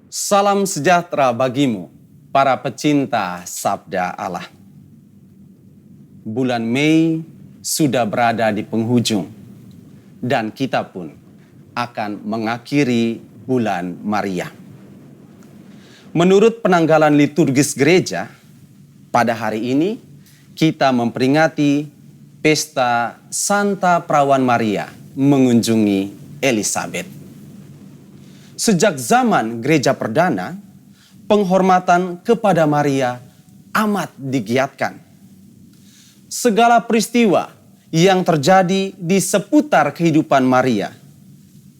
Salam sejahtera bagimu, para pecinta Sabda Allah. Bulan Mei sudah berada di penghujung, dan kita pun akan mengakhiri bulan Maria. Menurut penanggalan liturgis gereja, pada hari ini kita memperingati pesta Santa Perawan Maria mengunjungi Elizabeth. Sejak zaman gereja perdana, penghormatan kepada Maria amat digiatkan. Segala peristiwa yang terjadi di seputar kehidupan Maria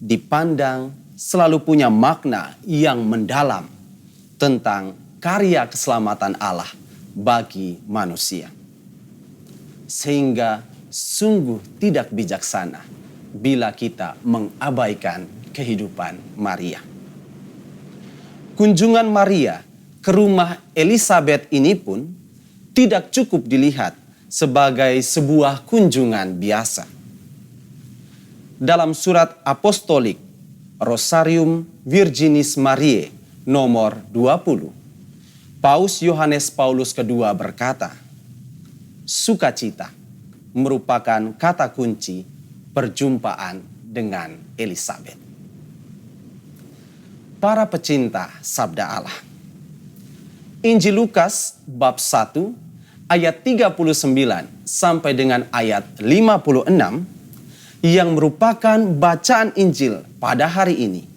dipandang selalu punya makna yang mendalam tentang karya keselamatan Allah bagi manusia. Sehingga sungguh tidak bijaksana bila kita mengabaikan kehidupan Maria. Kunjungan Maria ke rumah Elizabeth ini pun tidak cukup dilihat sebagai sebuah kunjungan biasa. Dalam surat apostolik Rosarium Virginis Mariae nomor 20, Paus Yohanes Paulus II berkata, sukacita merupakan kata kunci perjumpaan dengan Elizabeth. Para pecinta Sabda Allah. Injil Lukas bab 1 ayat 39 sampai dengan ayat 56 yang merupakan bacaan Injil pada hari ini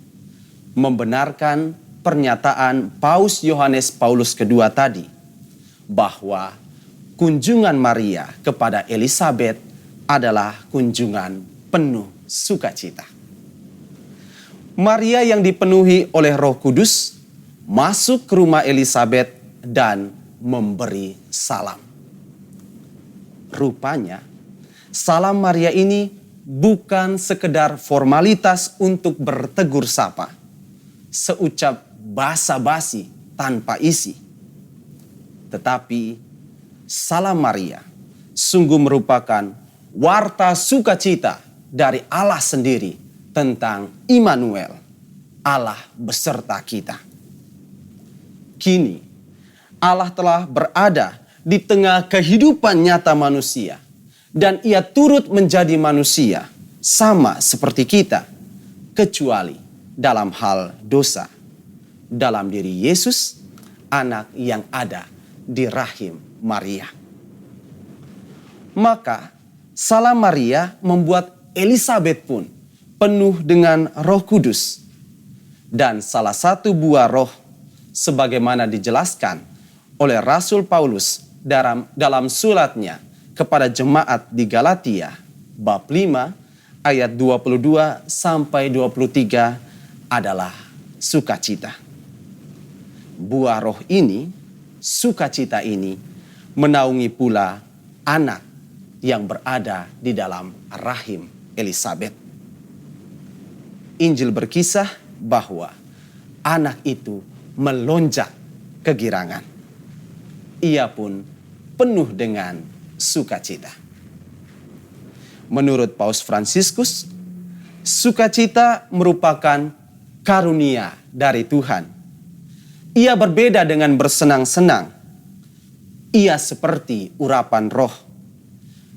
membenarkan pernyataan Paus Yohanes Paulus II tadi bahwa kunjungan Maria kepada Elizabeth adalah kunjungan penuh sukacita. Maria yang dipenuhi oleh Roh Kudus masuk ke rumah Elizabeth dan memberi salam. Rupanya, salam Maria ini bukan sekedar formalitas untuk bertegur sapa, seucap basa-basi tanpa isi. Tetapi, salam Maria sungguh merupakan warta sukacita dari Allah sendiri tentang Immanuel, Allah beserta kita. Kini, Allah telah berada di tengah kehidupan nyata manusia, dan Ia turut menjadi manusia sama seperti kita, kecuali dalam hal dosa, dalam diri Yesus, anak yang ada di rahim Maria. Maka, salam Maria membuat Elizabeth pun penuh dengan Roh Kudus. Dan salah satu buah roh sebagaimana dijelaskan oleh Rasul Paulus dalam suratnya kepada jemaat di Galatia bab 5 ayat 22 sampai 23 adalah sukacita. Buah roh ini, sukacita ini menaungi pula anak yang berada di dalam rahim Elizabeth. Injil berkisah bahwa anak itu melonjak kegirangan. Ia pun penuh dengan sukacita. Menurut Paus Fransiskus, sukacita merupakan karunia dari Tuhan. Ia berbeda dengan bersenang-senang. Ia seperti urapan roh.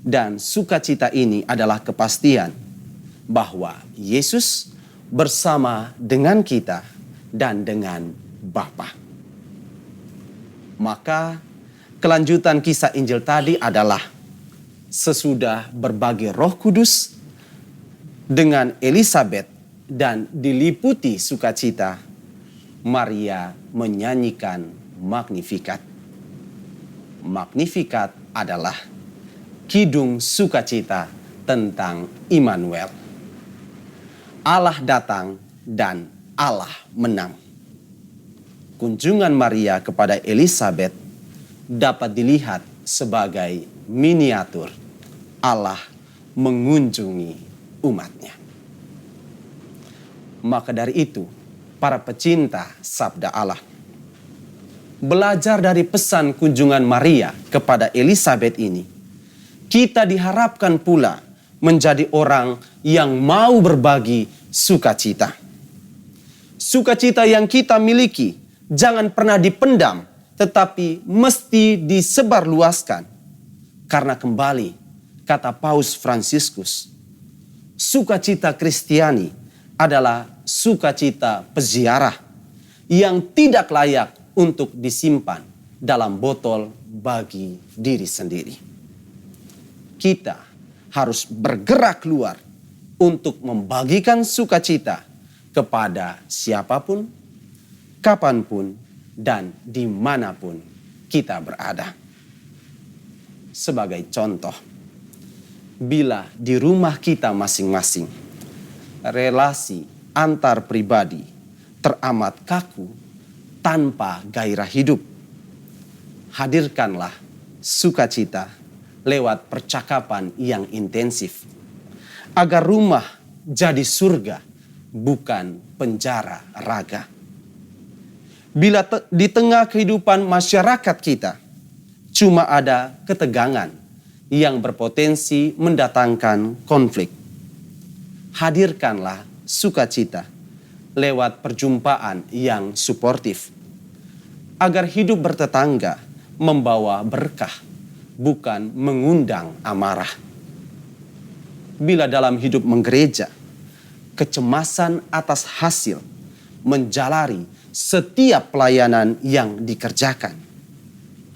Dan sukacita ini adalah kepastian bahwa Yesus bersama dengan kita dan dengan Bapa. Maka kelanjutan kisah Injil tadi adalah sesudah berbagi Roh Kudus dengan Elizabeth dan diliputi sukacita, Maria menyanyikan Magnificat. Magnificat adalah kidung sukacita tentang Immanuel. Allah datang dan Allah menang. Kunjungan Maria kepada Elizabeth dapat dilihat sebagai miniatur Allah mengunjungi umatnya. Maka dari itu, para pecinta Sabda Allah, belajar dari pesan kunjungan Maria kepada Elizabeth ini, kita diharapkan pula menjadi orang yang mau berbagi sukacita. sukacita yang kita miliki jangan pernah dipendam, tetapi mesti disebarluaskan. Karena kembali, kata Paus Fransiskus, sukacita Kristiani adalah sukacita peziarah yang tidak layak untuk disimpan dalam botol bagi diri sendiri. Kita harus bergerak keluar untuk membagikan sukacita kepada siapapun, kapanpun, dan dimanapun kita berada. Sebagai contoh, bila di rumah kita masing-masing relasi antar pribadi teramat kaku tanpa gairah hidup, hadirkanlah sukacita lewat percakapan yang intensif, agar rumah jadi surga, bukan penjara raga. Bila di tengah kehidupan masyarakat kita cuma ada ketegangan yang berpotensi mendatangkan konflik, hadirkanlah sukacita lewat perjumpaan yang suportif, agar hidup bertetangga membawa berkah, bukan mengundang amarah. Bila dalam hidup menggereja, kecemasan atas hasil menjalari setiap pelayanan yang dikerjakan,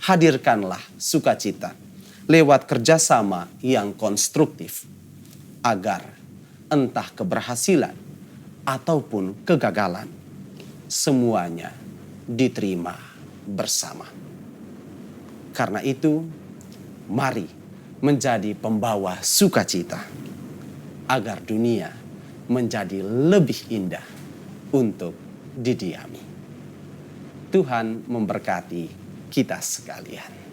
hadirkanlah sukacita lewat kerjasama yang konstruktif, agar entah keberhasilan ataupun kegagalan, semuanya diterima bersama. Karena itu, mari menjadi pembawa sukacita, agar dunia menjadi lebih indah untuk didiami. Tuhan memberkati kita sekalian.